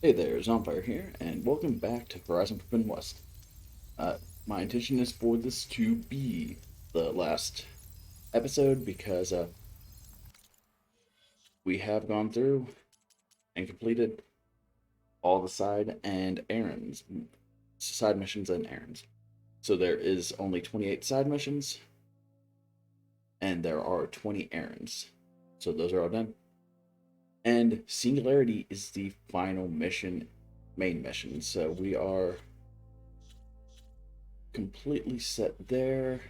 Hey there, Zompire here, and welcome back to Horizon Forbidden West. Uh, my intention is for this to be the last episode because we have gone through and completed all the side missions and errands. So there is only 28 side missions, and there are 20 errands. So those are all done. And Singularity is the final mission, main mission. So we are completely set there.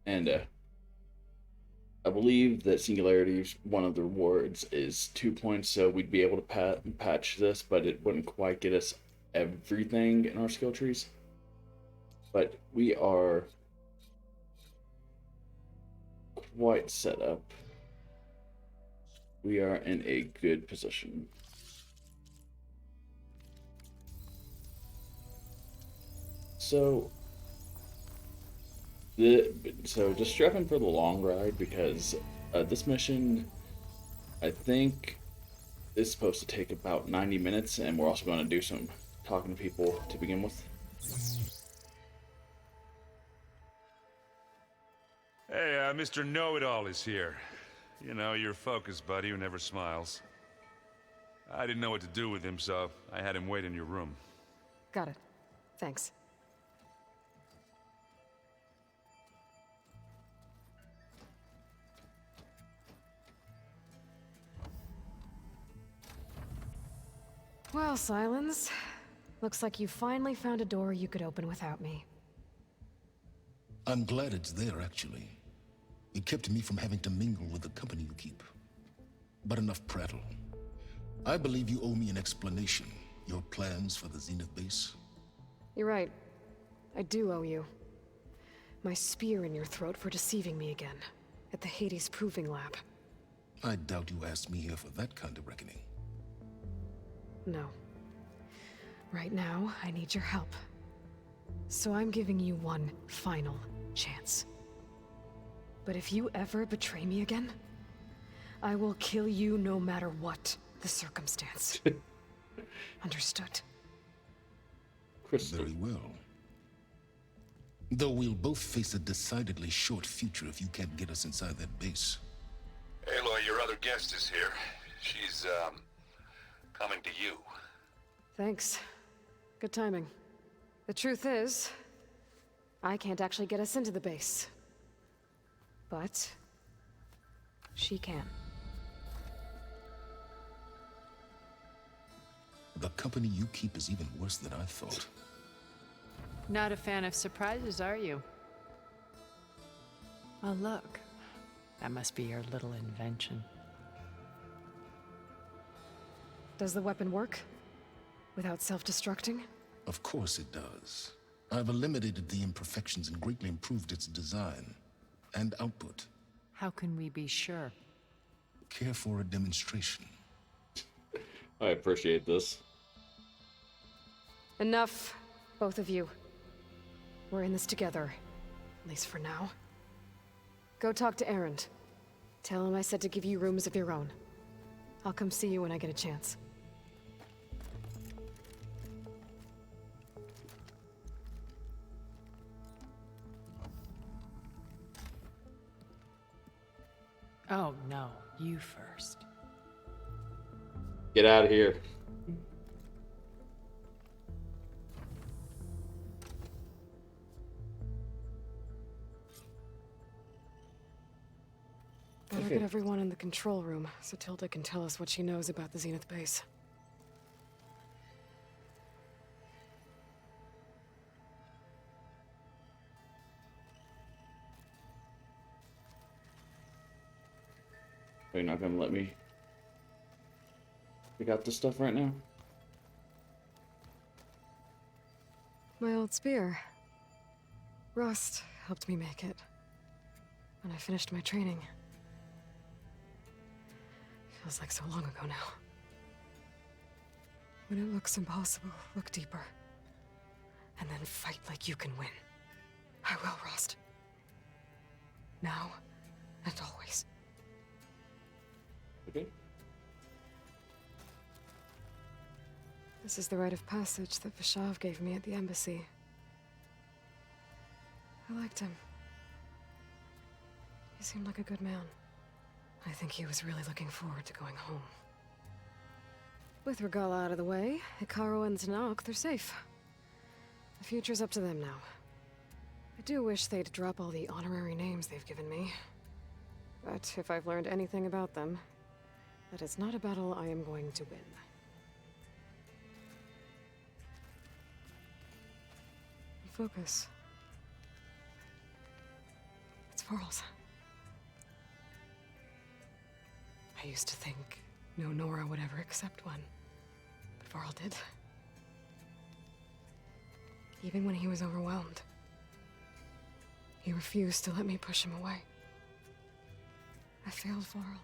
And I believe that Singularity, one of the rewards is 2 points, so we'd be able to patch this, but it wouldn't quite get us everything in our skill trees. But we are quite set up. We are in a good position. So, just strapping for the long ride because this mission, I think, is supposed to take about 90 minutes, and we're also going to do some talking to people to begin with. Hey, Mr. Know-It-All is here. You know, your focus buddy who never smiles. I didn't know what to do with him, so I had him wait in your room. Got it. Thanks. Well, Silence. Looks like you finally found a door you could open without me. I'm glad it's there, actually. It kept me from having to mingle with the company you keep. But enough prattle. I believe you owe me an explanation. Your plans for the Zenith base? You're right. I do owe you. My spear in your throat for deceiving me again. At the Hades Proving Lab. I doubt you asked me here for that kind of reckoning. No. Right now, I need your help. So I'm giving you one final chance. But if you ever betray me again, I will kill you no matter what the circumstance. Understood? Crystal. Very well. Though we'll both face a decidedly short future if you can't get us inside that base. Aloy, your other guest is here. She's, coming to you. Thanks. Good timing. The truth is, I can't actually get us into the base. But she can. The company you keep is even worse than I thought. Not a fan of surprises, are you? Oh, look. That must be your little invention. Does the weapon work? Without self-destructing? Of course it does. I've eliminated the imperfections and greatly improved its design and output. How can we be sure? Care for a demonstration? I appreciate this. Enough, both of you. We're in this together. At least for now. Go talk to Erend. Tell him I said to give you rooms of your own. I'll come see you when I get a chance. Oh, no. You first. Get out of here. Better Okay. get everyone in the control room so Tilda can tell us what she knows about the Zenith base. Are you not gonna let me pick out this stuff right now? My old spear. Rust helped me make it. When I finished my training. Feels like so long ago now. When it looks impossible, look deeper. and then fight like you can win. I will, Rost. Now and always. Okay. This is the rite of passage that Vashav gave me at the embassy. I liked him. He seemed like a good man. I think he was really looking forward to going home. With Regala out of the way, Hikaru and Tanaok, they're safe. The future's up to them now. I do wish they'd drop all the honorary names they've given me. But if I've learned anything about them, that is not a battle I am going to win. Focus. It's Varl's. I used to think no Nora would ever accept one, but Varl did. Even when he was overwhelmed, he refused to let me push him away. I failed Varl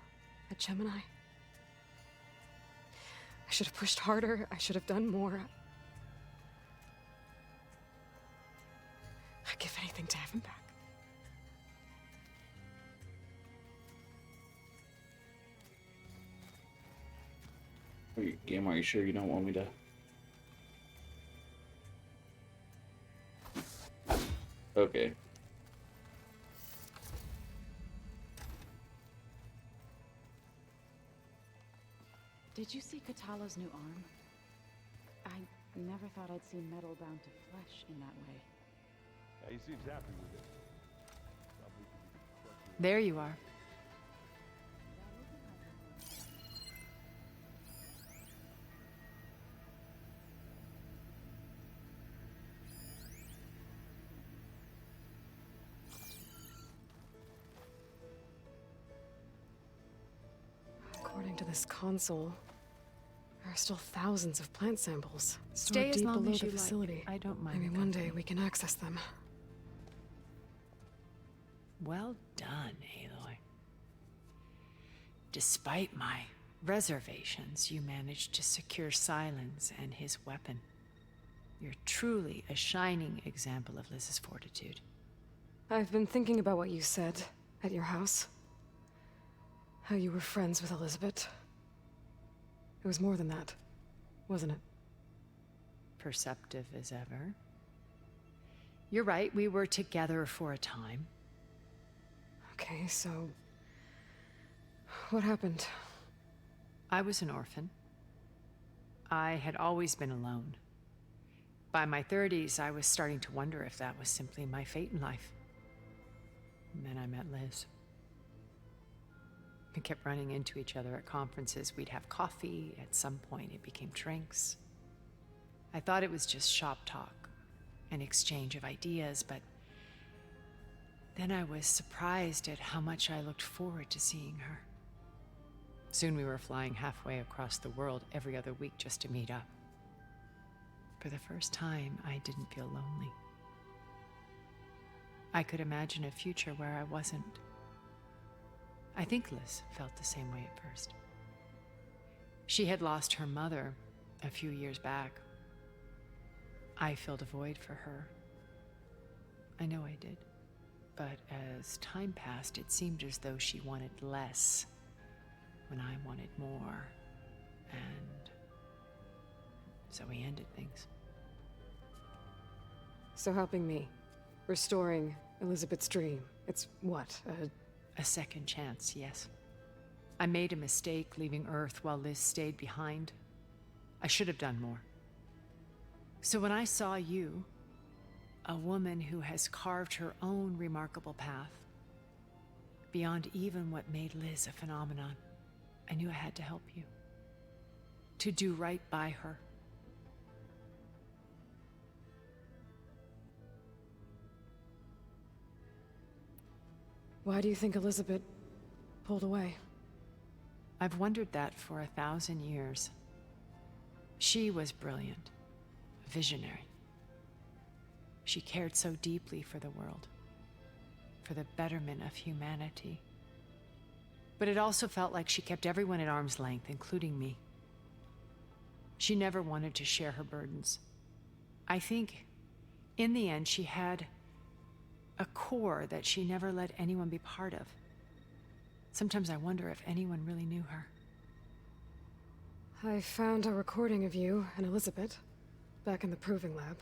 at Gemini. I should have pushed harder. I should have done more. I'd give anything to have him back. Game, are you sure you don't want me to? Okay. Did you see Katala's new arm? I never thought I'd see metal bound to flesh in that way. Yeah, he seems happy with it. There you are. According to this console, there are still thousands of plant samples Stay stored as deep long below as the you facility. like. I don't mind. Maybe one day we can access them. Well done, Aloy. Despite my reservations, you managed to secure Silence and his weapon. You're truly a shining example of Liz's fortitude. I've been thinking about what you said at your house. How you were friends with Elizabeth. It was more than that, wasn't it? Perceptive as ever. You're right, we were together for a time. Okay, so... what happened? I was an orphan. I had always been alone. By my 30s, I was starting to wonder if that was simply my fate in life. And then I met Liz. We kept running into each other at conferences. We'd have coffee. At some point, it became drinks. I thought it was just shop talk, an exchange of ideas, but then I was surprised at how much I looked forward to seeing her. Soon we were flying halfway across the world every other week just to meet up. For the first time, I didn't feel lonely. I could imagine a future where I wasn't. I think Liz felt the same way at first. She had lost her mother a few years back. I filled a void for her. I know I did. But as time passed, it seemed as though she wanted less when I wanted more. And so we ended things. So helping me. Restoring Elizabeth's dream. It's what, A second chance, yes. I made a mistake leaving Earth while Liz stayed behind. I should have done more. So when I saw you, a woman who has carved her own remarkable path, beyond even what made Liz a phenomenon, I knew I had to help you. To do right by her. why do you think Elizabeth pulled away? I've wondered that for 1,000 years. She was brilliant, visionary. She cared so deeply for the world, for the betterment of humanity. But it also felt like she kept everyone at arm's length, including me. She never wanted to share her burdens. I think In the end, she had a core that she never let anyone be part of. Sometimes I wonder if anyone really knew her. I found a recording of you and Elizabeth back in the proving lab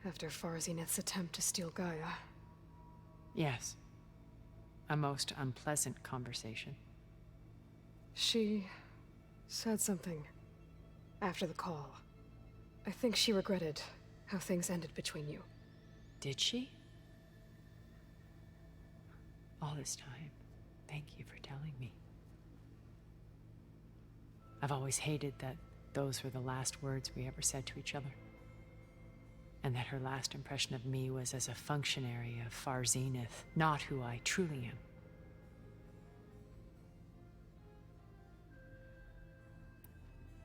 after Farzineth's attempt to steal Gaia. Yes. A most unpleasant conversation. She said something after the call. I think she regretted how things ended between you. Did she? All this time, thank you for telling me. I've always hated that those were the last words we ever said to each other. And that her last impression of me was as a functionary of Far Zenith, not who I truly am.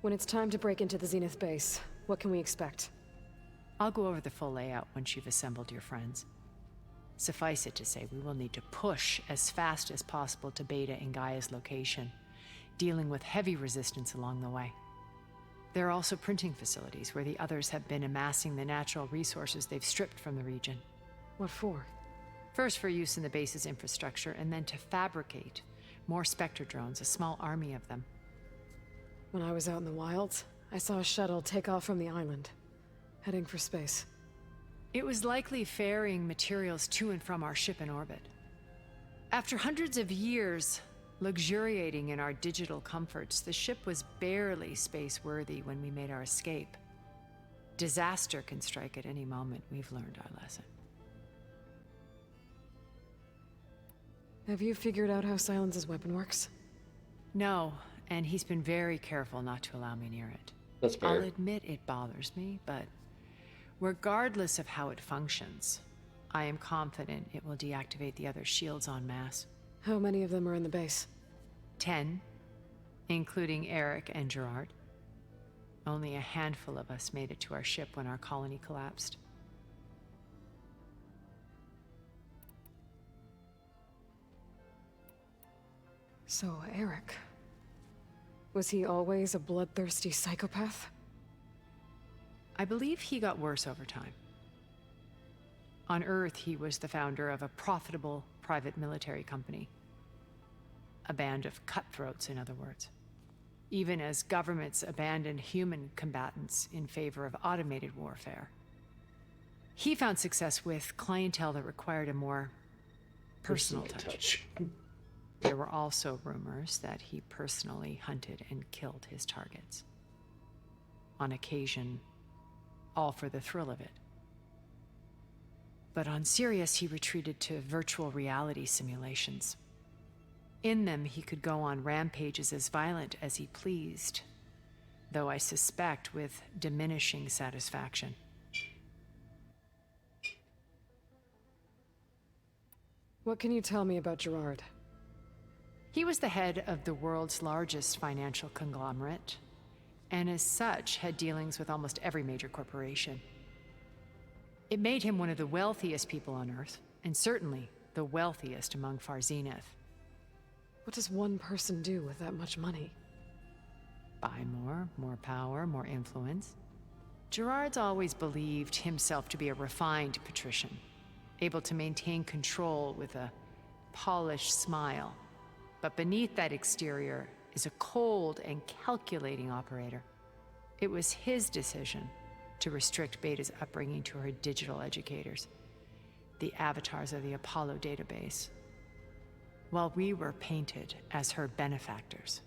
When it's time to break into the Zenith base, what can we expect? I'll go over the full layout once you've assembled your friends. Suffice it to say, we will need to push as fast as possible to Beta and Gaia's location, dealing with heavy resistance along the way. There are also printing facilities where the others have been amassing the natural resources they've stripped from the region. What for? First for use in the base's infrastructure, and then to fabricate more Spectre drones, a small army of them. When I was out in the wilds, I saw a shuttle take off from the island, heading for space. It was likely ferrying materials to and from our ship in orbit. After hundreds of years luxuriating in our digital comforts, the ship was barely space-worthy when we made our escape. Disaster can strike at any moment. We've learned our lesson. Have you figured out how Silence's weapon works? No, and he's been very careful not to allow me near it. That's fair. I'll admit it bothers me, but regardless of how it functions, I am confident it will deactivate the other shields en masse. How many of them are in the base? 10, including Eric and Gerard. Only a handful of us made it to our ship when our colony collapsed. So, Eric... was he always a bloodthirsty psychopath? I believe he got worse over time. On Earth, he was the founder of a profitable private military company. A band of cutthroats, in other words. Even as governments abandoned human combatants in favor of automated warfare. He found success with clientele that required a more personal touch. There were also rumors that he personally hunted and killed his targets. On occasion, all for the thrill of it. But on Sirius, he retreated to virtual reality simulations. In them, he could go on rampages as violent as he pleased, though I suspect with diminishing satisfaction. What can you tell me about Gerard? He was the head of the world's largest financial conglomerate, and as such had dealings with almost every major corporation. It made him one of the wealthiest people on Earth, and certainly the wealthiest among Far Zenith. What does one person do with that much money? Buy more power, more influence. Gerard's always believed himself to be a refined patrician, able to maintain control with a polished smile. But beneath that exterior is a cold and calculating operator. It was his decision to restrict Beta's upbringing to her digital educators, the avatars of the Apollo database, while we were painted as her benefactors.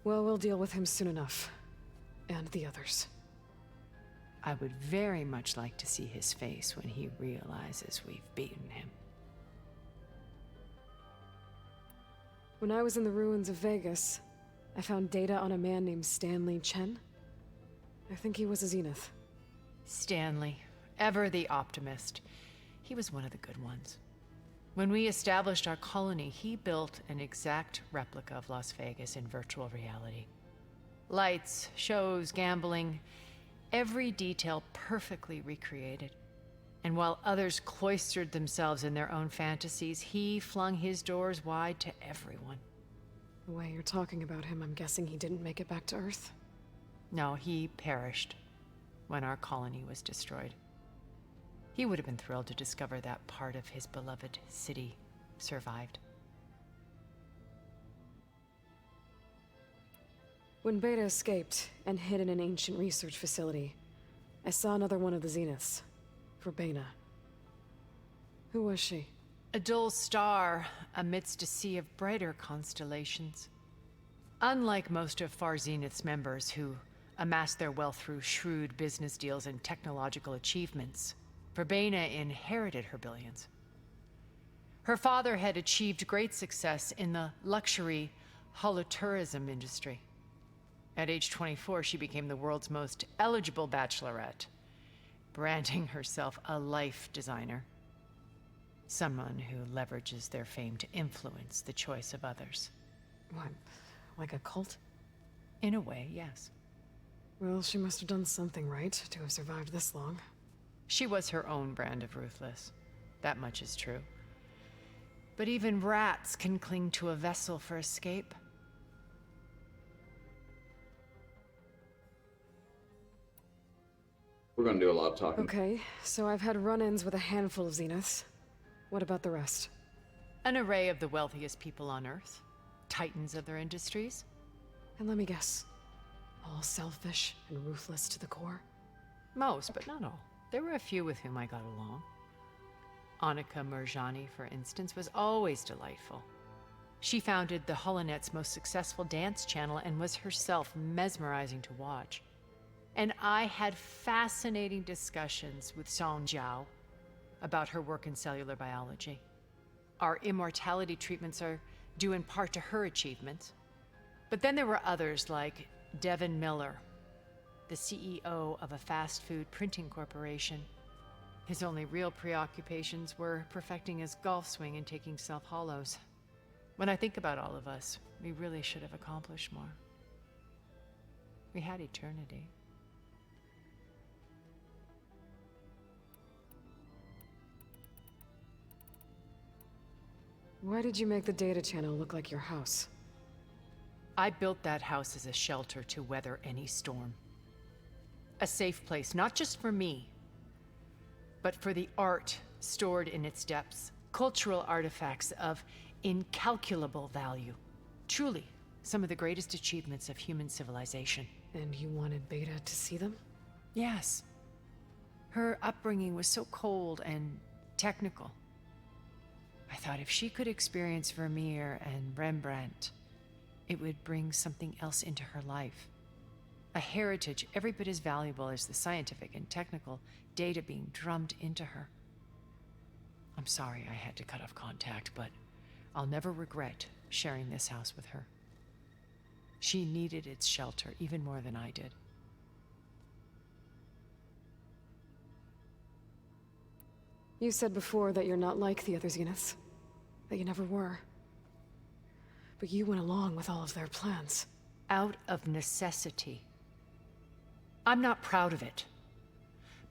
Well, we'll deal with him soon enough. And the others. I would very much like to see his face when he realizes we've beaten him. When I was in the ruins of Vegas, I found data on a man named Stanley Chen. I think he was a Zenith. Stanley, ever the optimist. He was one of the good ones. When we established our colony, he built an exact replica of Las Vegas in virtual reality. Lights, shows, gambling, every detail perfectly recreated. And while others cloistered themselves in their own fantasies, he flung his doors wide to everyone. The way you're talking about him, I'm guessing he didn't make it back to Earth? No, he perished when our colony was destroyed. He would have been thrilled to discover that part of his beloved city survived. When Beta escaped and hid in an ancient research facility, I saw another one of the Zeniths. Verbena. Who was she? A dull star amidst a sea of brighter constellations. Unlike most of Far Zenith's members who amassed their wealth through shrewd business deals and technological achievements, Verbena inherited her billions. Her father had achieved great success in the luxury holotourism industry. At age 24, she became the world's most eligible bachelorette, branding herself a life designer. Someone who leverages their fame to influence the choice of others. What, like a cult? In a way, yes. Well, she must have done something right to have survived this long. She was her own brand of ruthless. That much is true. But even rats can cling to a vessel for escape. We're gonna do a lot of talking. Okay, so I've had run-ins with a handful of Zeniths. What about the rest? An array of the wealthiest people on Earth. Titans of their industries. And let me guess. All selfish and ruthless to the core? Most, but not all. There were a few with whom I got along. Annika Murjani, for instance, was always delightful. She founded the Holonet's most successful dance channel and was herself mesmerizing to watch. And I had fascinating discussions with Song Jiao about her work in cellular biology. Our immortality treatments are due in part to her achievements. But then there were others like Devin Miller, the CEO of a fast food printing corporation. His only real preoccupations were perfecting his golf swing and taking self-hollows. When I think about all of us, we really should have accomplished more. We had eternity. Why did you make the data channel look like your house? I built that house as a shelter to weather any storm. A safe place, not just for me, but for the art stored in its depths, cultural artifacts of incalculable value. Truly, some of the greatest achievements of human civilization. And you wanted Beta to see them? Yes. Her upbringing was so cold and technical. I thought if she could experience Vermeer and Rembrandt, it would bring something else into her life. A heritage every bit as valuable as the scientific and technical data being drummed into her. I'm sorry I had to cut off contact, but I'll never regret sharing this house with her. She needed its shelter even more than I did. You said before that you're not like the other Zeniths. That you never were. But you went along with all of their plans. Out of necessity. I'm not proud of it.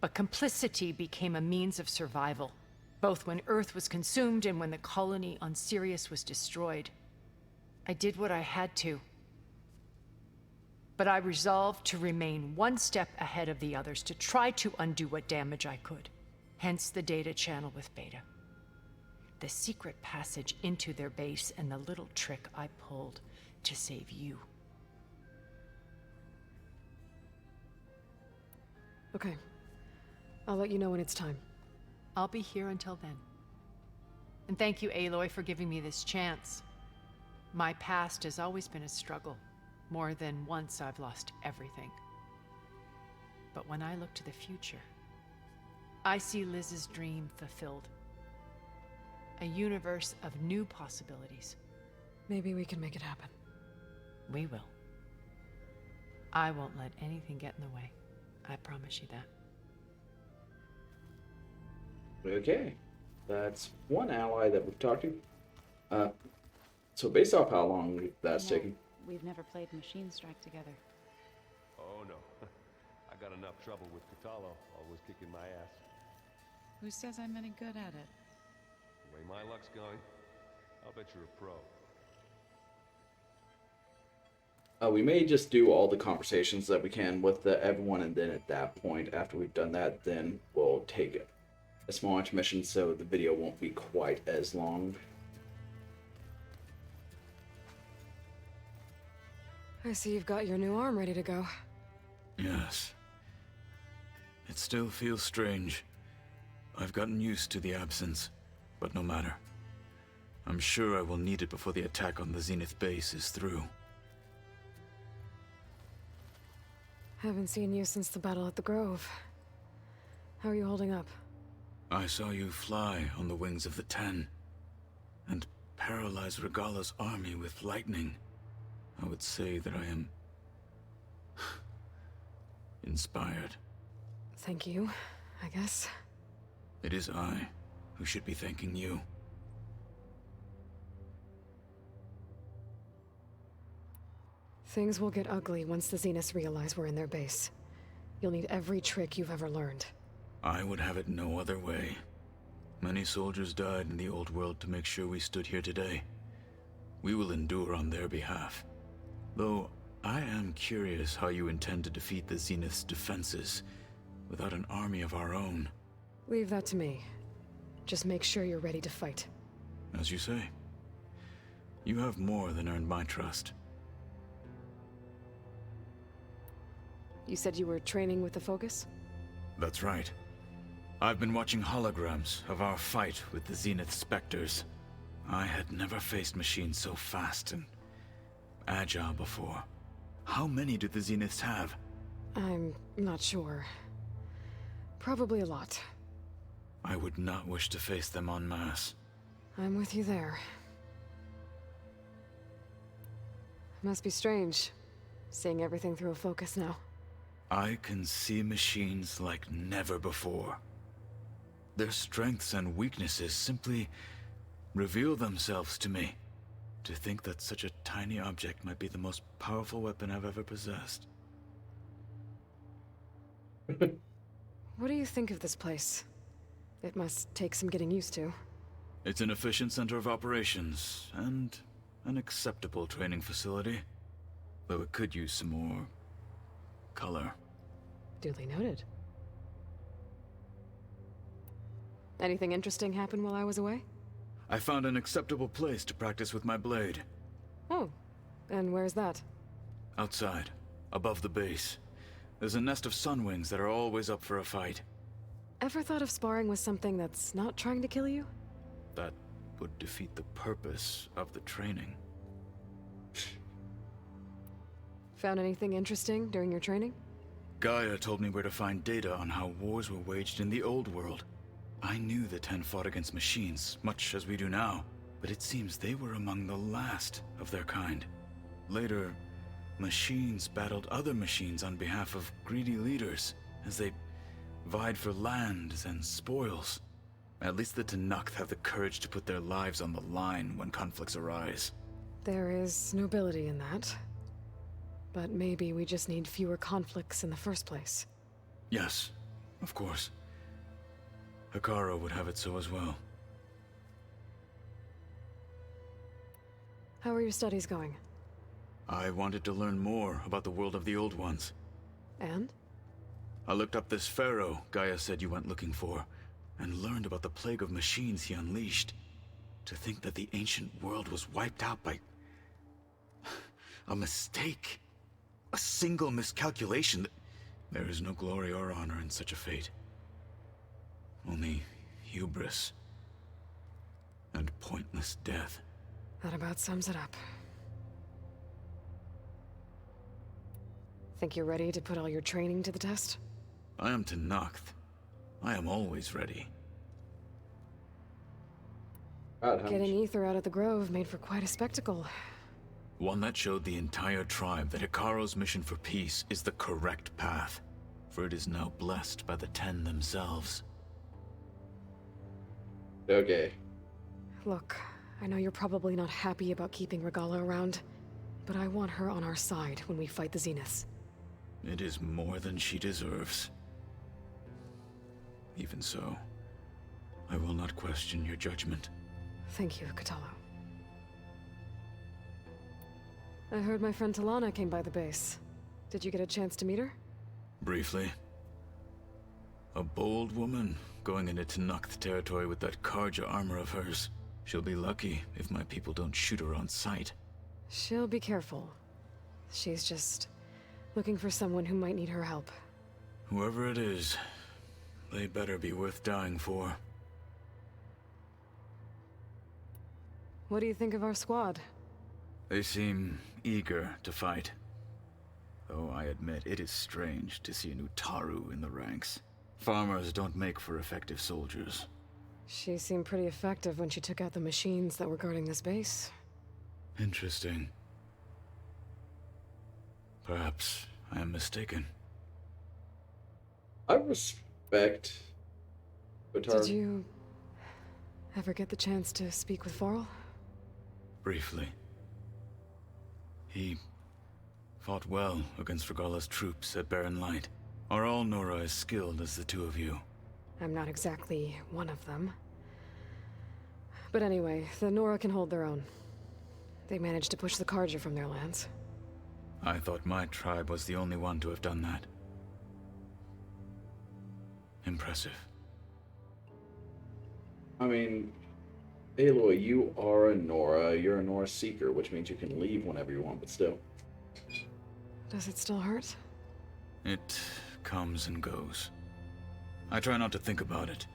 But complicity became a means of survival, both when Earth was consumed and when the colony on Sirius was destroyed. I did what I had to. But I resolved to remain one step ahead of the others, to try to undo what damage I could. Hence the data channel with Beta. The secret passage into their base and the little trick I pulled to save you. Okay. I'll let you know when it's time. I'll be here until then. And thank you, Aloy, for giving me this chance. My past has always been a struggle. More than once I've lost everything. But when I look to the future, I see Liz's dream fulfilled. A universe of new possibilities. Maybe we can make it happen. We will. I won't let anything get in the way. I promise you that. Okay, that's one ally that we've talked to. So based off how long that's taken. We've never played Machine Strike together. Oh no. I got enough trouble with Catalo, always kicking my ass. Who says I'm any good at it? The way my luck's going, I'll bet you're a pro. We may just do all the conversations that we can with everyone, and then at that point, after we've done that, then we'll take a small intermission, so the video won't be quite as long. I see you've got your new arm ready to go. Yes. It still feels strange. I've gotten used to the absence, but no matter. I'm sure I will need it before the attack on the Zenith base is through. Haven't seen you since the battle at the Grove. How are you holding up? I saw you fly on the wings of the Ten, and paralyze Regala's army with lightning. I would say that I am inspired. Thank you, I guess. It is I who should be thanking you. Things will get ugly once the Zeniths realize we're in their base. You'll need every trick you've ever learned. I would have it no other way. Many soldiers died in the old world to make sure we stood here today. We will endure on their behalf. Though, I am curious how you intend to defeat the Zenith's defenses without an army of our own. Leave that to me. Just make sure you're ready to fight. As you say. You have more than earned my trust. You said you were training with the Focus? That's right. I've been watching holograms of our fight with the Zenith Spectres. I had never faced machines so fast and agile before. How many do the Zeniths have? I'm not sure. Probably a lot. I would not wish to face them en masse. I'm with you there. Must be strange, seeing everything through a Focus now. I can see machines like never before. Their strengths and weaknesses simply reveal themselves to me. To think that such a tiny object might be the most powerful weapon I've ever possessed. What do you think of this place? It must take some getting used to. It's an efficient center of operations, and an acceptable training facility. Though it could use some more color. Duly noted. Anything interesting happen while I was away? I found an acceptable place to practice with my blade. Oh, and where's that? Outside, above the base. There's a nest of sunwings that are always up for a fight. Ever thought of sparring with something that's not trying to kill you? That would defeat the purpose of the training. Found anything interesting during your training? Gaia told me where to find data on how wars were waged in the old world. I knew the Ten fought against machines, much as we do now, but it seems they were among the last of their kind. Later, machines battled other machines on behalf of greedy leaders, as they vied for lands and spoils. At least the Tenakth have the courage to put their lives on the line when conflicts arise. There is nobility in that. But maybe we just need fewer conflicts in the first place. Yes, of course. Hekarro would have it so as well. How are your studies going? I wanted to learn more about the world of the Old Ones. And? I looked up this pharaoh Gaia said you went looking for, and learned about the plague of machines he unleashed. To think that the ancient world was wiped out by a mistake. A single miscalculation. There is no glory or honor in such a fate. Only hubris and pointless death. That about sums it up. Think you're ready to put all your training to the test? I am Tenakth. I am always ready. Getting Ether out of the Grove made for quite a spectacle. One that showed the entire tribe that Hekarro's mission for peace is the correct path, for it is now blessed by the Ten themselves. Okay. Look, I know you're probably not happy about keeping Regala around, but I want her on our side when we fight the Zeniths. It is more than she deserves. Even so, I will not question your judgment. Thank you, Kotallo. I heard my friend Talana came by the base. Did you get a chance to meet her? Briefly. A bold woman going into Tenakth territory with that Karja armor of hers. She'll be lucky if my people don't shoot her on sight. She'll be careful. She's just looking for someone who might need her help. Whoever it is, they better be worth dying for. What do you think of our squad? They seem eager to fight. Though I admit it is strange to see an Utaru in the ranks. Farmers don't make for effective soldiers. She seemed pretty effective when she took out the machines that were guarding this base. Interesting. Perhaps I am mistaken. I respect Utaru. Did you ever get the chance to speak with Varl? Briefly. He fought well against Regala's troops at Barren Light. Are all Nora as skilled as the two of you? I'm not exactly one of them. But anyway, the Nora can hold their own. They managed to push the Karja from their lands. I thought my tribe was the only one to have done that. Impressive. I mean, Aloy, you are a Nora. You're a Nora Seeker, which means you can leave whenever you want, but still. Does it still hurt? It comes and goes. I try not to think about it,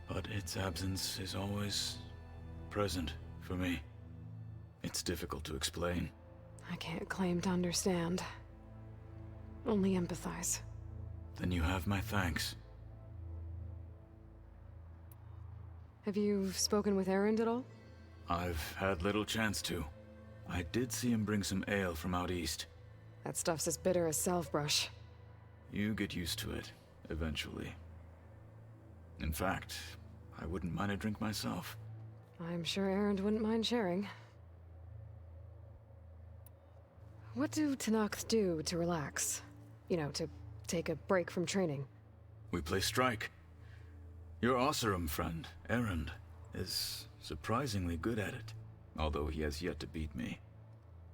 but its absence is always present for me. It's difficult to explain. I can't claim to understand. Only empathize. Then you have my thanks. Have you spoken with Erend at all? I've had little chance to. I did see him bring some ale from out east. That stuff's as bitter as salve-brush. You get used to it, eventually. In fact, I wouldn't mind a drink myself. I'm sure Erend wouldn't mind sharing. What do Tenakth do to relax? You know, to take a break from training? We play strike. Your Oseram friend, Erend, is surprisingly good at it, although he has yet to beat me.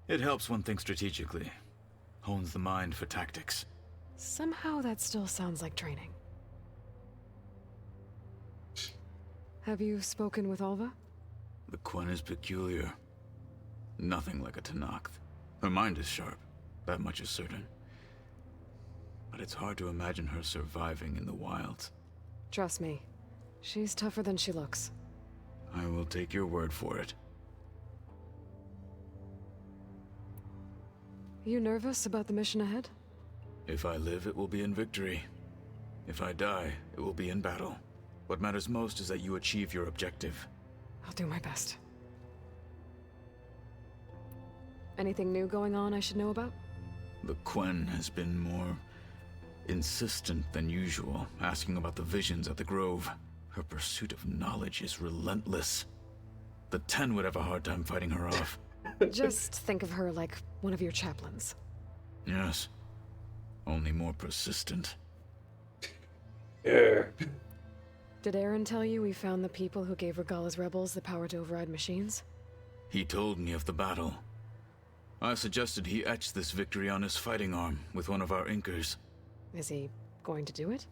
It helps one think strategically, hones the mind for tactics. Somehow that still sounds like training. Have you spoken with Alva? The Quen is peculiar. Nothing like a Tenakth. Her mind is sharp, that much is certain. But it's hard to imagine her surviving in the wilds. Trust me, she's tougher than she looks. I will take your word for it. You nervous about the mission ahead? If I live, it will be in victory. If I die, it will be in battle. What matters most is that you achieve your objective. I'll do my best. Anything new going on I should know about? The Quen has been more insistent than usual, asking about the visions at the Grove. Her pursuit of knowledge is relentless. The Ten would have a hard time fighting her off. Just think of her like one of your chaplains. Yes. Only more persistent. Yeah. Did Aaron tell you we found the people who gave Regala's rebels the power to override machines? He told me of the battle. I suggested he etch this victory on his fighting arm with one of our inkers. Is he going to do it?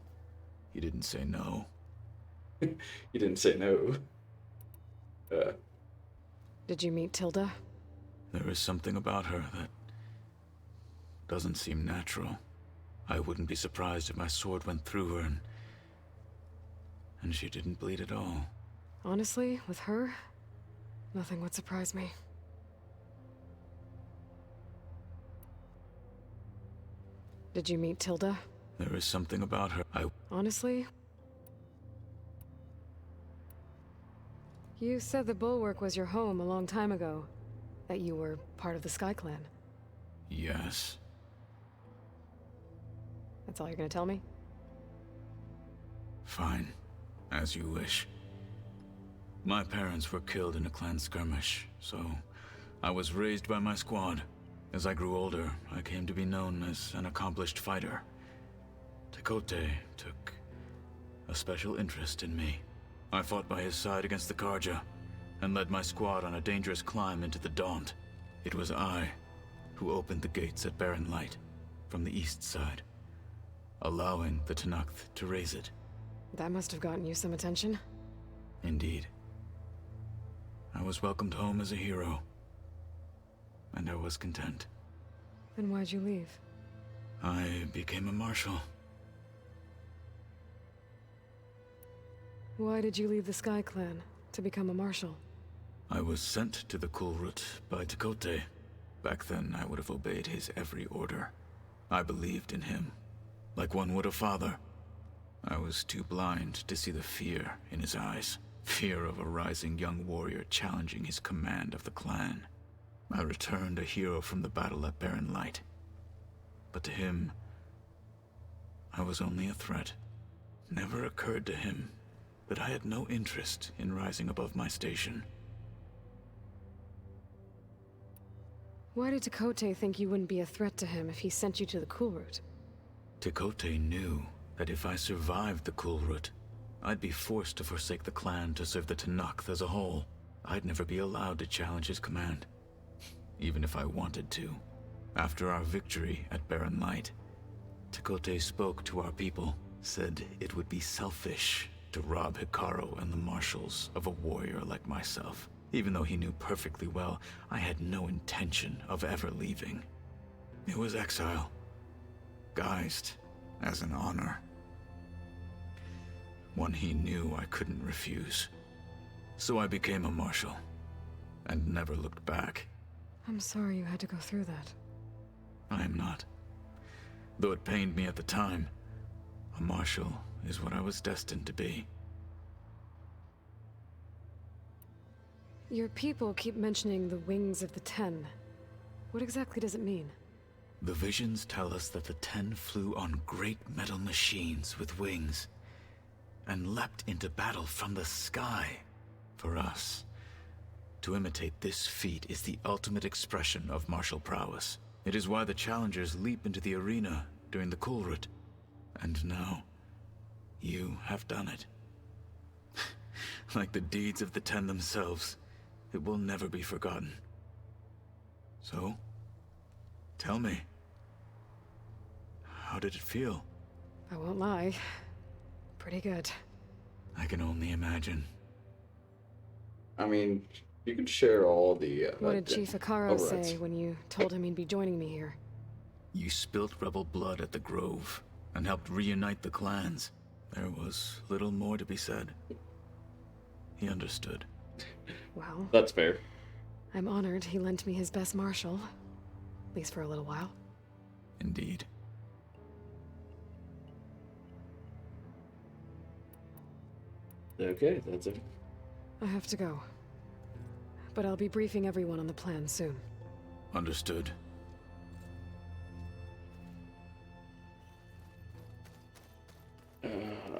He didn't say no. You didn't say no. Did you meet Tilda? There is something about her that doesn't seem natural. I wouldn't be surprised if my sword went through her and she didn't bleed at all. Honestly, with her, nothing would surprise me. Did you meet Tilda? There is something about her. Honestly? You said the Bulwark was your home a long time ago. That you were part of the Sky Clan. Yes. That's all you're gonna tell me? Fine. As you wish. My parents were killed in a clan skirmish, so I was raised by my squad. As I grew older, I came to be known as an accomplished fighter. Tekote took a special interest in me. I fought by his side against the Karja, and led my squad on a dangerous climb into the Daunt. It was I who opened the gates at Barren Light, from the east side. allowing the Tenakth to raise it. That must have gotten you some attention. Indeed. I was welcomed home as a hero, and I was content. Then why'd you leave? I became a marshal. Why did you leave the Sky Clan to become a marshal? I was sent to the Kulrut by Tekote. Back then, I would have obeyed his every order. I believed in him, like one would a father. I was too blind to see the fear in his eyes. Fear of a rising young warrior challenging his command of the clan. I returned a hero from the battle at Barren Light. But to him, I was only a threat. Never occurred to him that I had no interest in rising above my station. Why did Tekote think you wouldn't be a threat to him if he sent you to the Kulrut? Tekote knew that if I survived the Kulrut, I'd be forced to forsake the clan to serve the Tenakth as a whole. I'd never be allowed to challenge his command, even if I wanted to. After our victory at Barren Light, Tekote spoke to our people, said it would be selfish to rob Hikaru and the marshals of a warrior like myself. Even though he knew perfectly well I had no intention of ever leaving. It was exile, guised as an honor. One he knew I couldn't refuse. So I became a marshal, and never looked back. I'm sorry you had to go through that. I am not. Though it pained me at the time, a marshal is what I was destined to be. Your people keep mentioning the wings of the Ten. What exactly does it mean? The visions tell us that the Ten flew on great metal machines with wings, and leapt into battle from the sky. For us, to imitate this feat is the ultimate expression of martial prowess. It is why the challengers leap into the arena during the Kulrut. And now, you have done it. Like the deeds of the Ten themselves, it will never be forgotten. So, tell me, how did it feel? I won't lie. Pretty good. I can only imagine. I mean, you can share all the. What did Chief Hikaru say when you told him he'd be joining me here? You spilt rebel blood at the Grove and helped reunite the clans. There was little more to be said. He understood. Well, That's fair. I'm honored he lent me his best marshal. At least for a little while. Indeed. Okay, that's it. I have to go. But I'll be briefing everyone on the plan soon. Understood.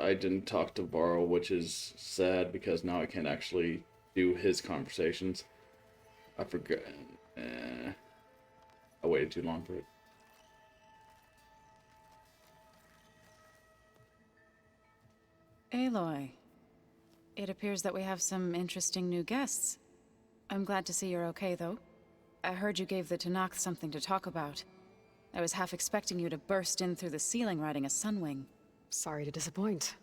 I didn't talk to Varl, which is sad because now I can't actually do his conversations. I forgot. I waited too long for it. Aloy, it appears that we have some interesting new guests. I'm glad to see you're okay, though. I heard you gave the Tenakth something to talk about. I was half expecting you to burst in through the ceiling riding a sunwing. Sorry to disappoint.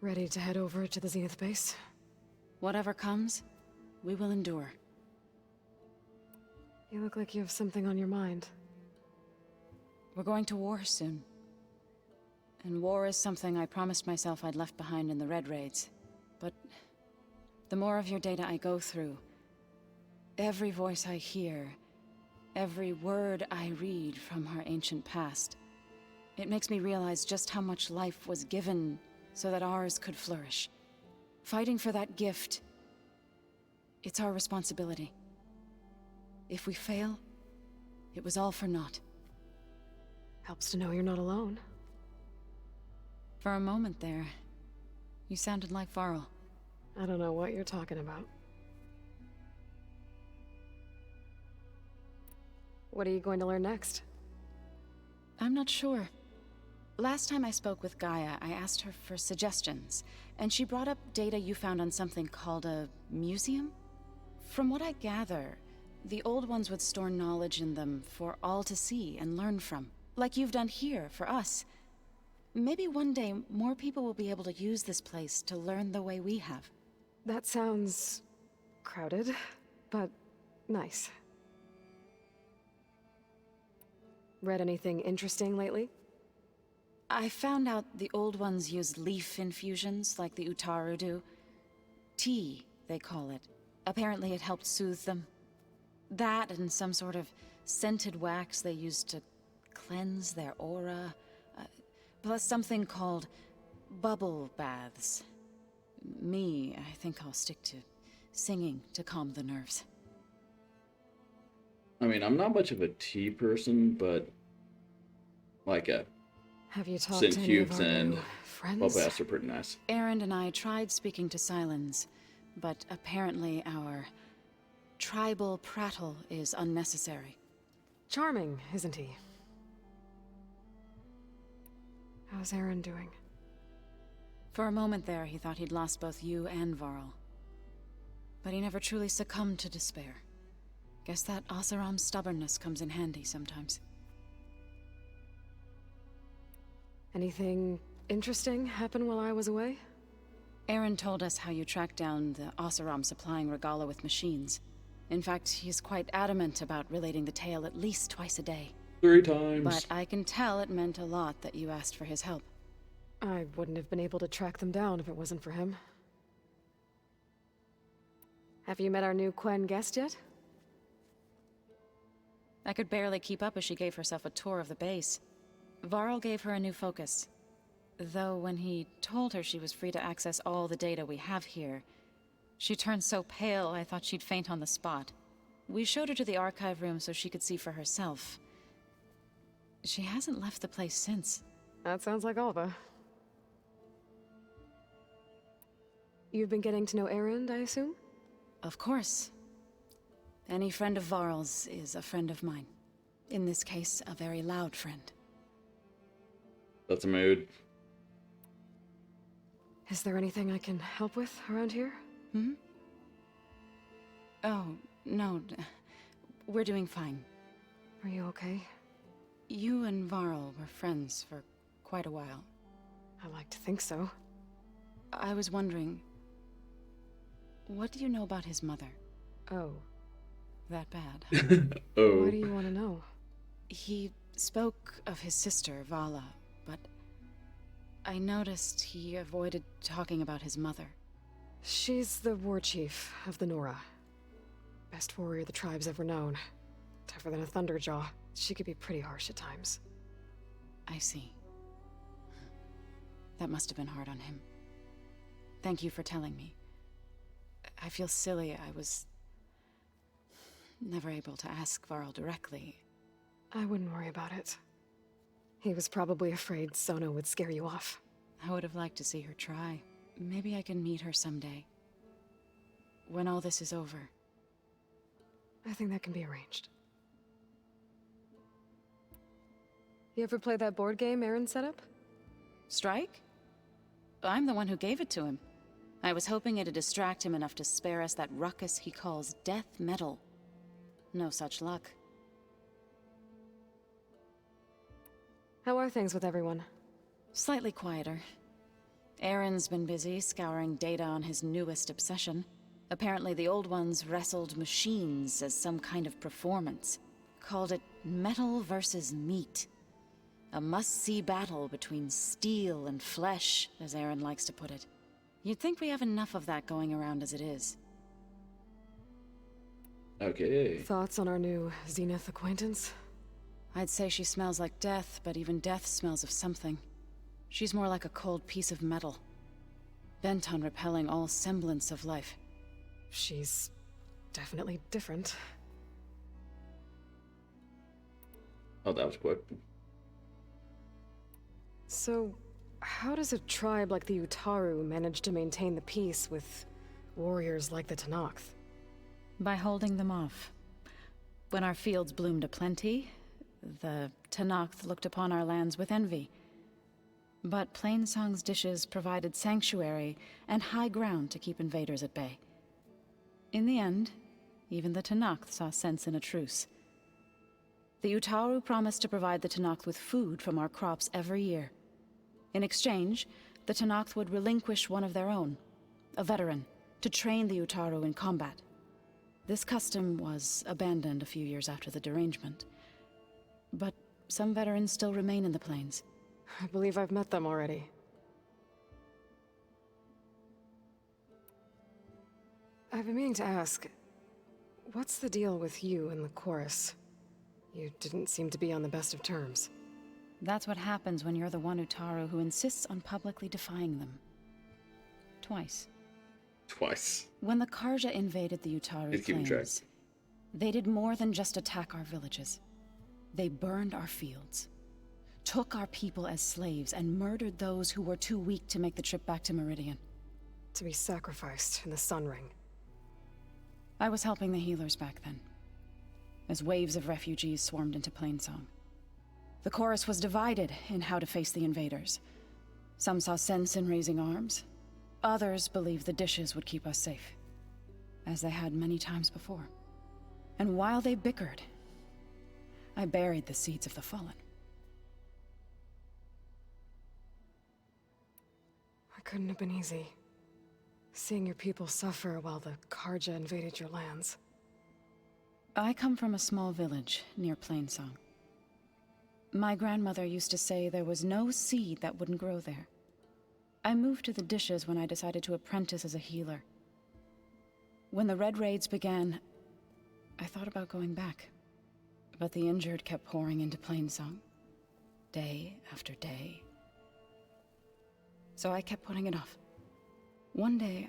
Ready to head over to the Zenith base? Whatever comes, we will endure. You look like you have something on your mind. We're going to war soon. And war is something I promised myself I'd left behind in the Red Raids. But the more of your data I go through, every voice I hear, every word I read from our ancient past, it makes me realize just how much life was given so that ours could flourish. Fighting for that gift, it's our responsibility. If we fail, it was all for naught. Helps to know you're not alone. For a moment there, you sounded like Varl. I don't know what you're talking about. What are you going to learn next? I'm not sure. Last time I spoke with Gaia, I asked her for suggestions, and she brought up data you found on something called a museum? From what I gather, the Old Ones would store knowledge in them for all to see and learn from. Like you've done here, for us. Maybe one day, more people will be able to use this place to learn the way we have. That sounds crowded, but nice. Read anything interesting lately? I found out the Old Ones use leaf infusions like the Utaru do. Tea, they call it. Apparently it helped soothe them. That and some sort of scented wax they used to cleanse their aura. Plus something called bubble baths. Me, I think I'll stick to singing to calm the nerves. I mean, I'm not much of a tea person, but like a Have you talked scent to any cubes of our and new friends? bubble baths are pretty nice. Aaron and I tried speaking to Silence, but apparently our tribal prattle is unnecessary. Charming, isn't he? How's Aaron doing? For a moment there, he thought he'd lost both you and Varl. But he never truly succumbed to despair. Guess that Oseram's stubbornness comes in handy sometimes. Anything interesting happen while I was away? Aaron told us how you tracked down the Oseram supplying Regala with machines. In fact, he's quite adamant about relating the tale at least twice a day. 3 times. But I can tell it meant a lot that you asked for his help. I wouldn't have been able to track them down if it wasn't for him. Have you met our new Quen guest yet? I could barely keep up as she gave herself a tour of the base. Varl gave her a new focus. Though when he told her she was free to access all the data we have here, she turned so pale I thought she'd faint on the spot. We showed her to the archive room so she could see for herself. She hasn't left the place since. That sounds like Alva. You've been getting to know Aaron, I assume? Of course. Any friend of Varl's is a friend of mine. In this case, a very loud friend. That's a mood. Is there anything I can help with around here? Hmm? Oh, no. We're doing fine. Are you okay? You and Varl were friends for quite a while. I like to think so. I was wondering, what do you know about his mother? Oh. That bad? Oh. Why do you want to know? He spoke of his sister, Vala, but I noticed he avoided talking about his mother. She's the war chief of the Nora. Best warrior the tribe's ever known. Tougher than a Thunderjaw. She could be pretty harsh at times. I see. That must have been hard on him. Thank you for telling me. I feel silly. I was never able to ask Varl directly. I wouldn't worry about it. He was probably afraid Sona would scare you off. I would have liked to see her try. Maybe I can meet her someday. When all this is over. I think that can be arranged. You ever play that board game Aaron set up? Strike? I'm the one who gave it to him. I was hoping it'd distract him enough to spare us that ruckus he calls death metal. No such luck. How are things with everyone? Slightly quieter. Aaron's been busy scouring data on his newest obsession. Apparently the Old Ones wrestled machines as some kind of performance. Called it metal versus meat. A must-see battle between steel and flesh, as Aaron likes to put it. You'd think we have enough of that going around as it is. Okay. Thoughts on our new Zenith acquaintance? I'd say she smells like death, but even death smells of something. She's more like a cold piece of metal. Bent on repelling all semblance of life. She's definitely different. Oh, that was quick. So, how does a tribe like the Utaru manage to maintain the peace with warriors like the Tenakth? By holding them off. When our fields bloomed aplenty, the Tenakth looked upon our lands with envy. But Plainsong's dishes provided sanctuary and high ground to keep invaders at bay. In the end, Even the Tenakth saw sense in a truce. The Utaru promised to provide the Tenakth with food from our crops every year. In exchange, the Tenakth would relinquish one of their own, a veteran, to train the Utaru in combat. This custom was abandoned a few years after the derangement. But some veterans still remain in the plains. I believe I've met them already. I've been meaning to ask, what's the deal with you and the chorus? You didn't seem to be on the best of terms. That's what happens when you're the one Utaru who insists on publicly defying them. Twice. Twice. When the Karja invaded the Utaru Just keeping track. plains, they did more than just attack our villages. They burned our fields, took our people as slaves, and murdered those who were too weak to make the trip back to Meridian. To be sacrificed in the Sun Ring. I was helping the healers back then, as waves of refugees swarmed into Plainsong. The chorus was divided in how to face the invaders. Some saw sense in raising arms. Others believed the dishes would keep us safe, as they had many times before. And while they bickered, I buried the seeds of the fallen. It couldn't have been easy. Seeing your people suffer while the Karja invaded your lands. I come from a small village near Plainsong. My grandmother used to say there was no seed that wouldn't grow there. I moved to the dishes when I decided to apprentice as a healer. When the Red Raids began, I thought about going back. But the injured kept pouring into Plainsong, day after day. So I kept putting it off. One day,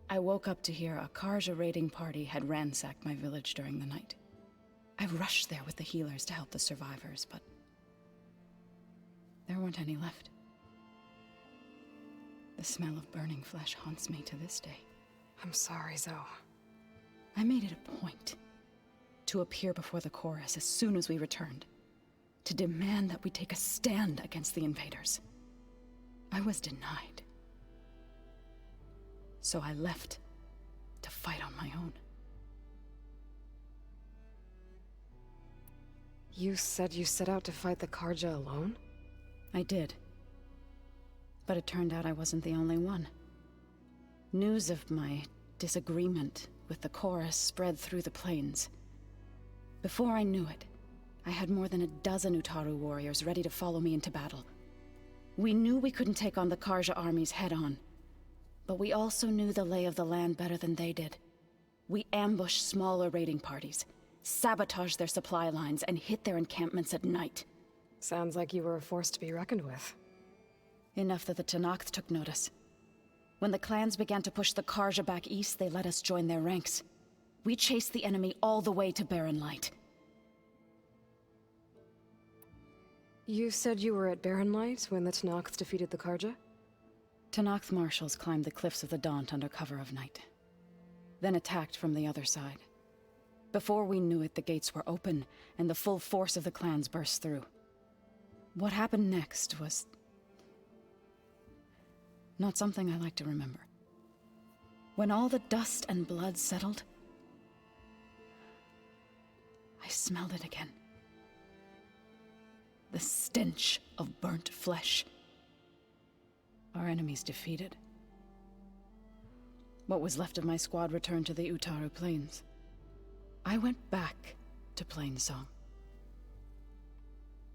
I woke up to hear a Karja raiding party had ransacked my village during the night. I rushed there with the healers to help the survivors, but there weren't any left. The smell of burning flesh haunts me to this day. I'm sorry, Zoe. I made it a point to appear before the chorus as soon as we returned, to demand that we take a stand against the invaders. I was denied. So I left to fight on my own. You said you set out to fight the Karja alone? I did. But it turned out I wasn't the only one. News of my disagreement with the chorus spread through the plains. Before I knew it, I had more than a dozen Utaru warriors ready to follow me into battle. We knew we couldn't take on the Karja armies head-on, but we also knew the lay of the land better than they did. We ambushed smaller raiding parties, sabotaged their supply lines, and hit their encampments at night. Sounds like you were a force to be reckoned with. Enough that the Tenakth took notice. When the clans began to push the Karja back east, they let us join their ranks. We chased the enemy all the way to Barren Light. You said you were at Barren Light when the Tenakth defeated the Karja? Tenakth marshals climbed the cliffs of the Daunt under cover of night, then attacked from the other side. Before we knew it, the gates were open, and the full force of the clans burst through. What happened next was not something I like to remember. When all the dust and blood settled, I smelled it again. The stench of burnt flesh. Our enemies defeated. What was left of my squad returned to the Utaru Plains. I went back to Plainsong.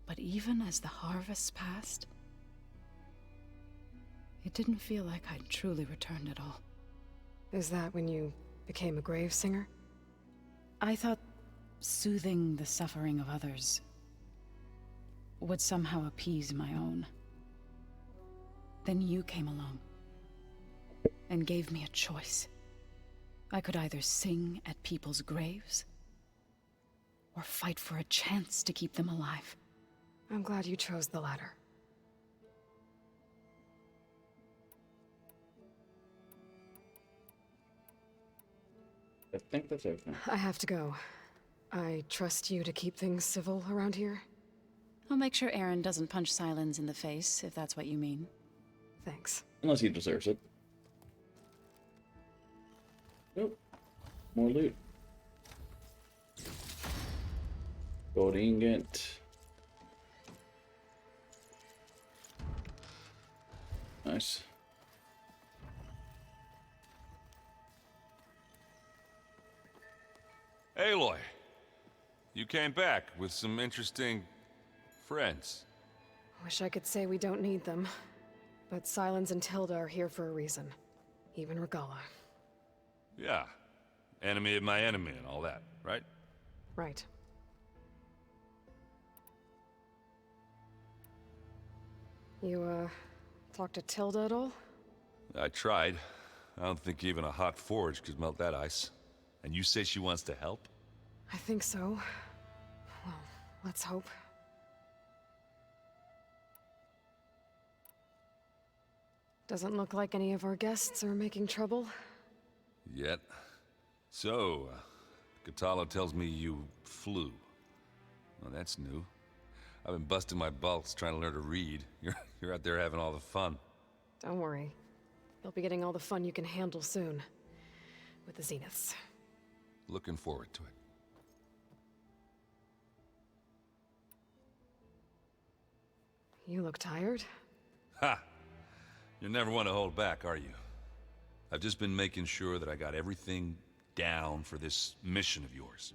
But even as the harvests passed, it didn't feel like I'd truly returned at all. Is that when you became a grave singer? I thought soothing the suffering of others would somehow appease my own. Then you came along and gave me a choice. I could either sing at people's graves or fight for a chance to keep them alive. I'm glad you chose the latter. I think that's everything. I have to go. I trust you to keep things civil around here. I'll make sure Aaron doesn't punch Silence in the face, if that's what you mean. Thanks. Unless he deserves it. Nope. More loot. Gold ingot. Nice. Aloy, you came back with some interesting friends. Wish I could say we don't need them. But Silence and Tilda are here for a reason. Even Regala. Yeah, enemy of my enemy and all that, right? Right. You, talked to Tilda at all? I tried. I don't think even a hot forge could melt that ice. And you say she wants to help? I think so. Well, let's hope. Doesn't look like any of our guests are making trouble. Yet. So, Katala tells me you flew. Well, that's new. I've been busting my balls trying to learn to read. You're out there having all the fun. Don't worry. You'll be getting all the fun you can handle soon. With the Zeniths. Looking forward to it. You look tired. Ha! You never want to hold back, are you? I've just been making sure that I got everything down for this mission of yours.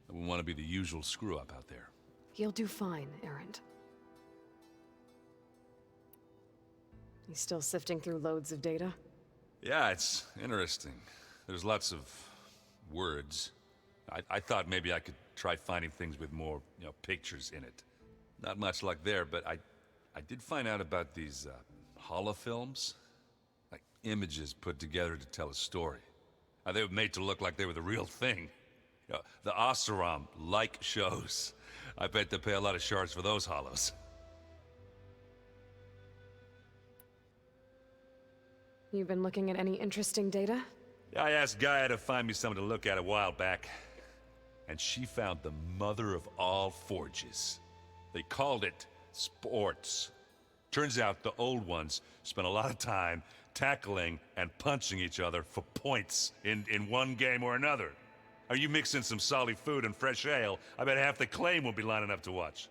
I wouldn't want to be the usual screw-up out there. You'll do fine, Erend. You still sifting through loads of data? Yeah, it's interesting. There's lots of words. I thought maybe I could try finding things with more, pictures in it. Not much luck there, but I did find out about these holofilms. Like images put together to tell a story. They were made to look like they were the real thing. The Oseram like shows. I bet they pay a lot of shards for those hollows. You've been looking at any interesting data? I asked Gaia to find me something to look at a while back. And she found the mother of all forges. They called it sports. Turns out the old ones spent a lot of time tackling and punching each other for points in one game or another. Are you mixing some solid food and fresh ale? I bet half the claim will be lining up to watch.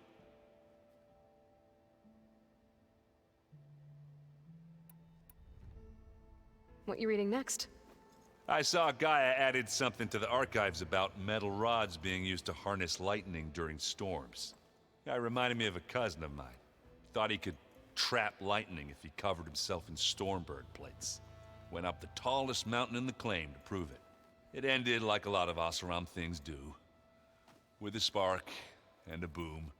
What you reading next? I saw Gaia added something to the archives about metal rods being used to harness lightning during storms. Guy reminded me of a cousin of mine. Thought he could trap lightning if he covered himself in Stormbird plates. Went up the tallest mountain in the claim to prove it. It ended like a lot of Oseram things do. With a spark and a boom.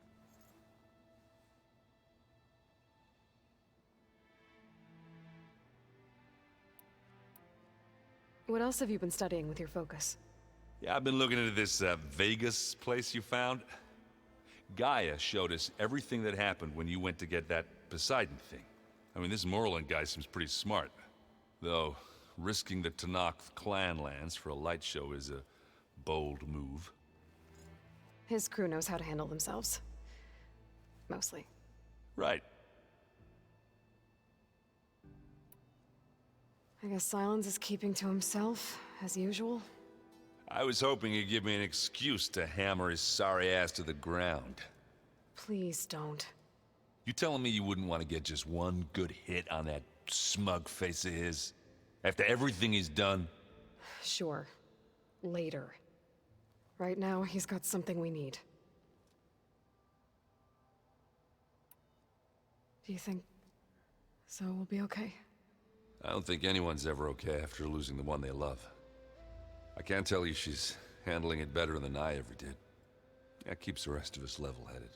What else have you been studying with your focus? Yeah, I've been looking into this Vegas place you found. Gaia showed us everything that happened when you went to get that Poseidon thing. I mean, this Morland guy seems pretty smart. Though, risking the Tanakh clan lands for a light show is a bold move. His crew knows how to handle themselves. Mostly. Right. I guess Silence is keeping to himself, as usual. I was hoping he'd give me an excuse to hammer his sorry ass to the ground. Please don't. You telling me you wouldn't want to get just one good hit on that smug face of his? After everything he's done? Sure. Later. Right now, he's got something we need. Do you think so we'll be okay? I don't think anyone's ever okay after losing the one they love. I can't tell you she's handling it better than I ever did. That keeps the rest of us level-headed.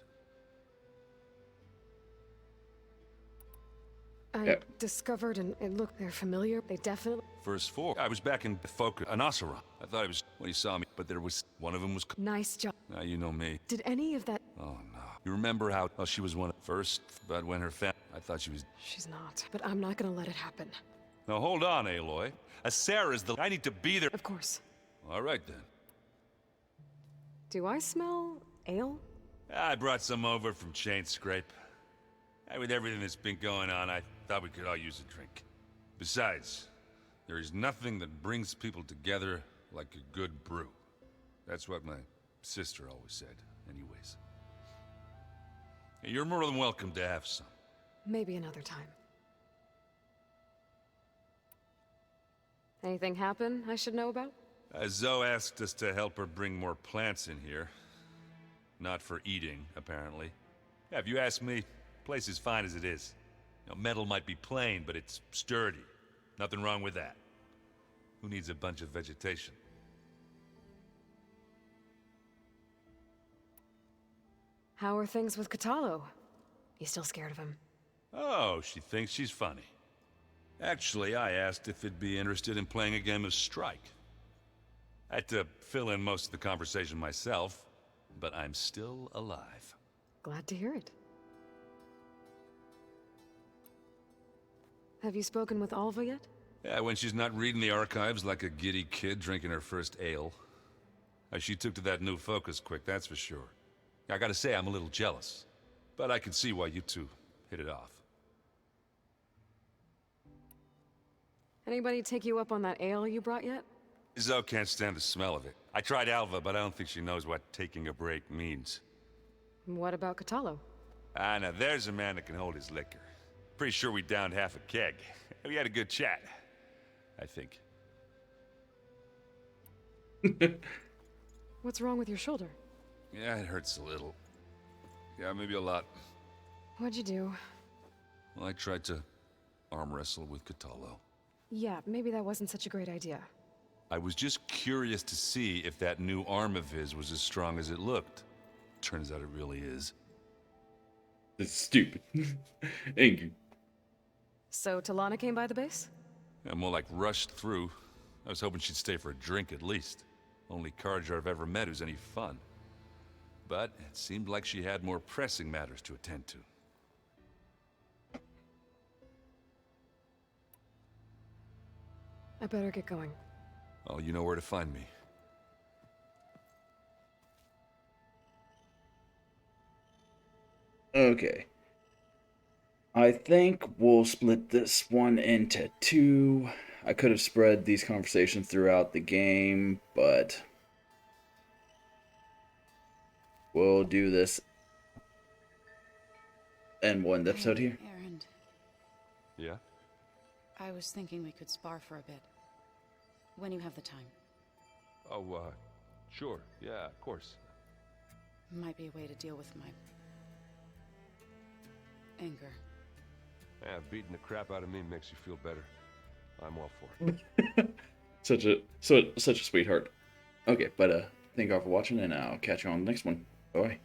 I discovered, and it looked, they're familiar. They definitely... First four. I was back in Focus, Anasara. I thought it was when he saw me, but there was... one of them was... Nice job. Now you know me. Did any of that... Oh, no. You remember how she was one of first, but when her family... I thought she was... She's not, but I'm not gonna let it happen. Now hold on, Aloy. Sarah's the... I need to be there. Of course. All right, then. Do I smell ale? I brought some over from Chain Scrape. With everything that's been going on, I thought we could all use a drink. Besides, there is nothing that brings people together like a good brew. That's what my sister always said. anyways. You're more than welcome to have some. Maybe another time. Anything happen I should know about? Zoe asked us to help her bring more plants in here. Not for eating, apparently. Yeah, if you ask me, the place is fine as it is. You know, metal might be plain, but it's sturdy. Nothing wrong with that. Who needs a bunch of vegetation? How are things with Katalo? You still scared of him? Oh, she thinks she's funny. Actually, I asked if it'd be interested in playing a game of Strike. I had to fill in most of the conversation myself, but I'm still alive. Glad to hear it. Have you spoken with Alva yet? Yeah, when she's not reading the archives like a giddy kid drinking her first ale. She took to that new focus quick, that's for sure. I gotta say, I'm a little jealous. But I can see why you two hit it off. Anybody take you up on that ale you brought yet? Zoe can't stand the smell of it. I tried Alva, but I don't think she knows what taking a break means. What about Katalo? Ah, now there's a man that can hold his liquor. Pretty sure we downed half a keg. We had a good chat, I think. What's wrong with your shoulder? Yeah, it hurts a little. Yeah, maybe a lot. What'd you do? Well, I tried to arm wrestle with Katalo. Yeah, maybe that wasn't such a great idea. I was just curious to see if that new arm of his was as strong as it looked. Turns out it really is. It's stupid. Angry. So Talana came by the base? Yeah, more like rushed through. I was hoping she'd stay for a drink at least. Only Carja I've ever met who's any fun. But it seemed like she had more pressing matters to attend to. I better get going. Oh, you know where to find me. Okay. I think we'll split this one into two. I could have spread these conversations throughout the game, but we'll do this in one episode here. Erend, Yeah? I was thinking we could spar for a bit. When you have the time. Oh, sure. Yeah, of course. Might be a way to deal with my anger. Yeah, beating the crap out of me makes you feel better. I'm all for it. such a sweetheart. Okay, but thank y'all for watching, and I'll catch you on the next one. Bye.